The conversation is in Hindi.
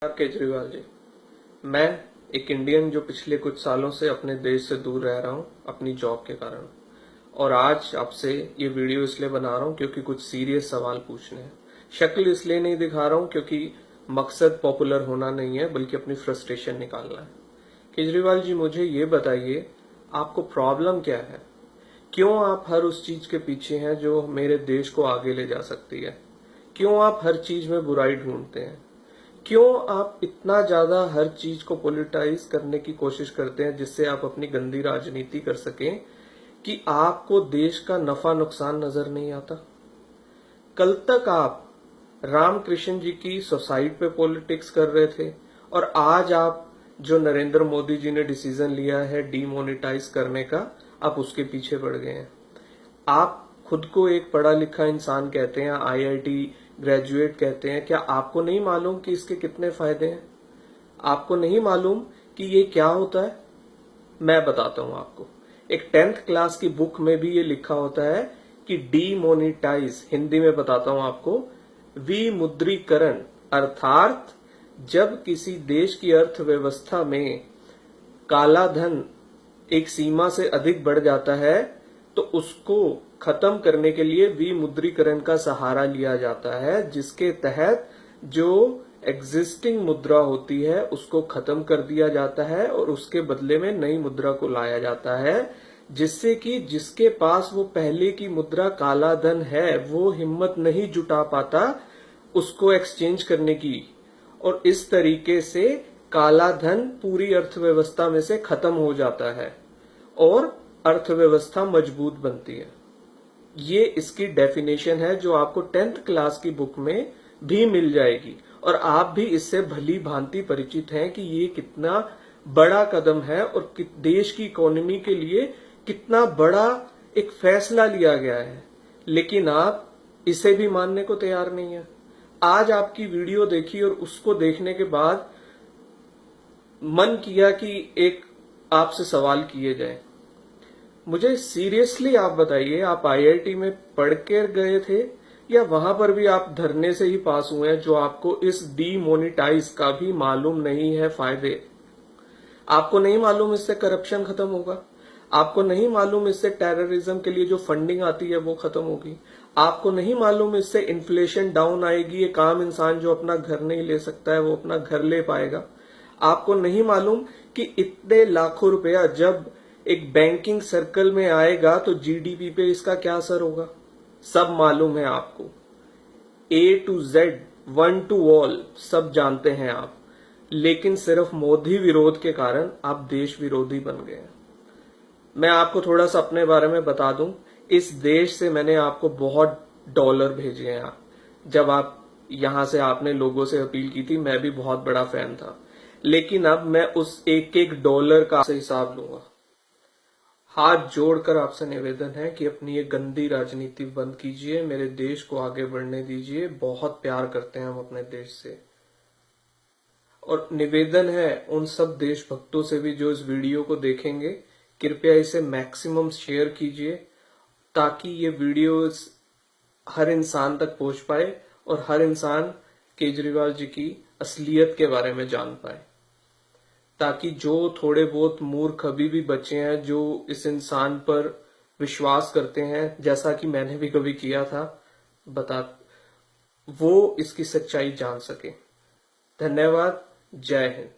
केजरीवाल जी, मैं एक इंडियन जो पिछले कुछ सालों से अपने देश से दूर रह रहा हूं अपनी जॉब के कारण। और आज आपसे ये वीडियो इसलिए बना रहा हूं क्योंकि कुछ सीरियस सवाल पूछने हैं। शक्ल इसलिए नहीं दिखा रहा हूं क्योंकि मकसद पॉपुलर होना नहीं है बल्कि अपनी फ्रस्ट्रेशन निकालना है। केजरीवाल जी, मुझे ये बताइए, आपको प्रॉब्लम क्या है? क्यों आप हर उस चीज के पीछे हैं जो मेरे देश को आगे ले जा सकती है? क्यों आप हर चीज में बुराई ढूंढते हैं? क्यों आप इतना ज्यादा हर चीज को पॉलिटाइज करने की कोशिश करते हैं जिससे आप अपनी गंदी राजनीति कर सकें कि आपको देश का नफा नुकसान नजर नहीं आता? कल तक आप रामकृष्ण जी की सोसाइटी पे पॉलिटिक्स कर रहे थे और आज आप जो नरेंद्र मोदी जी ने डिसीजन लिया है डीमोनेटाइज करने का, आप उसके पीछे पड़ गए हैं। आप खुद को एक पढ़ा लिखा इंसान कहते हैं, आईआईटी ग्रेजुएट कहते हैं। क्या आपको नहीं मालूम कि इसके कितने फायदे हैं? आपको नहीं मालूम कि ये क्या होता है? मैं बताता हूं आपको। एक 10th क्लास की बुक में भी ये लिखा होता है कि डीमोनेटाइज, हिंदी में बताता हूं आपको, विमुद्रीकरण, अर्थात जब किसी देश की अर्थव्यवस्था में काला धन एक सीमा से अधिक बढ़ जाता है तो उसको खत्म करने के लिए विमुद्रीकरण का सहारा लिया जाता है, जिसके तहत जो एग्जिस्टिंग मुद्रा होती है उसको खत्म कर दिया जाता है और उसके बदले में नई मुद्रा को लाया जाता है, जिससे कि जिसके पास वो पहले की मुद्रा काला धन है वो हिम्मत नहीं जुटा पाता उसको एक्सचेंज करने की, और इस तरीके से काला धन पूरी अर्थव्यवस्था में से खत्म हो जाता है और अर्थव्यवस्था मजबूत बनती है। ये इसकी डेफिनेशन है जो आपको 10th क्लास की बुक में भी मिल जाएगी और आप भी इससे भली भांति परिचित हैं कि ये कितना बड़ा कदम है और देश की इकोनॉमी के लिए कितना बड़ा एक फैसला लिया गया है। लेकिन आप इसे भी मानने को तैयार नहीं है। आज आपकी वीडियो देखी और उसको देखने के बाद मन किया कि एक आपसे सवाल किए जाए। मुझे सीरियसली आप बताइए, आप आईआईटी में पढ़ के गए थे या वहां पर भी आप धरने से ही पास हुए हैं जो आपको इस डीमोनेटाइज का भी मालूम नहीं है फायदे? आपको नहीं मालूम इससे करप्शन खत्म होगा? आपको नहीं मालूम इससे टेररिज्म के लिए जो फंडिंग आती है वो खत्म होगी? आपको नहीं मालूम इससे इन्फ्लेशन डाउन आएगी? एक आम इंसान जो अपना घर नहीं ले सकता है वो अपना घर ले पाएगा? आपको नहीं मालूम कि इतने लाखों रुपया जब एक बैंकिंग सर्कल में आएगा तो जीडीपी पे इसका क्या असर होगा? सब मालूम है आपको। A to Z, one two all, सब जानते हैं आप। लेकिन सिर्फ मोदी विरोध के कारण आप देश विरोधी बन गए हैं। मैं आपको थोड़ा सा अपने बारे में बता दूं। इस देश से मैंने आपको बहुत डॉलर भेजे हैं। जब आप यहां से आपने लोगों से अपील की थी, मैं भी बहुत बड़ा फैन था। लेकिन अब मैं उस एक एक डॉलर का हिसाब लूंगा। हाथ जोड़कर आपसे निवेदन है कि अपनी ये गंदी राजनीति बंद कीजिए, मेरे देश को आगे बढ़ने दीजिए। बहुत प्यार करते हैं हम अपने देश से। और निवेदन है उन सब देशभक्तों से भी जो इस वीडियो को देखेंगे, कृपया इसे मैक्सिमम शेयर कीजिए ताकि ये वीडियो हर इंसान तक पहुंच पाए और हर इंसान केजरीवाल जी की असलियत के बारे में जान पाए, ताकि जो थोड़े बहुत मूर्ख अभी भी बचे हैं जो इस इंसान पर विश्वास करते हैं, जैसा कि मैंने भी कभी किया था, वो इसकी सच्चाई जान सके। धन्यवाद। जय हिंद।